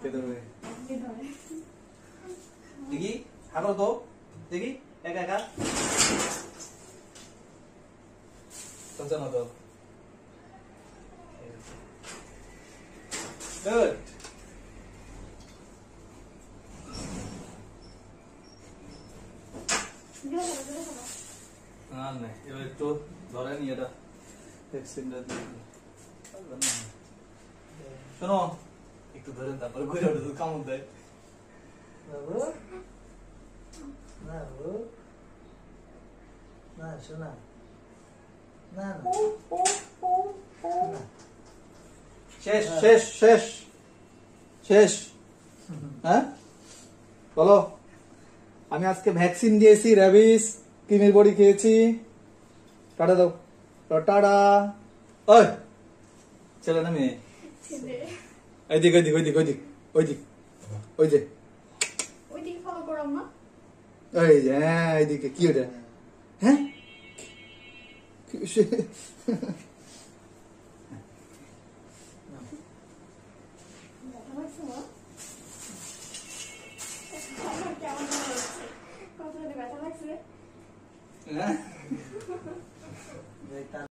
কে ধরবে দেখি হাঁটো তো দেখি একা একা চলছে না তো গুড না না এবার একটু ধরেন এটা ভ্যাকসিনটা শোনো একটু ধরেন তারপরে ঘুরে ওঠে কামড় দেয় বাবু না বাবু না শোনা না না শেষ শেষ শেষ শেষ হ্যাঁ বলো আমি আজকে ভ্যাকসিন দিয়েছি র্যাবিস কিমির বড়ি খেয়েছি টাটা দাও টাটা ওই ছেলে না মেয়ে এইদিক ওইদিক ওইদিক ওইদিক ওইদিক ওই যে ওইদিকে ফলো করো না এই যে হ্যাঁ এইদিকে কি ওটা হ্যাঁ ব্যথা লাগছে হ্যাঁ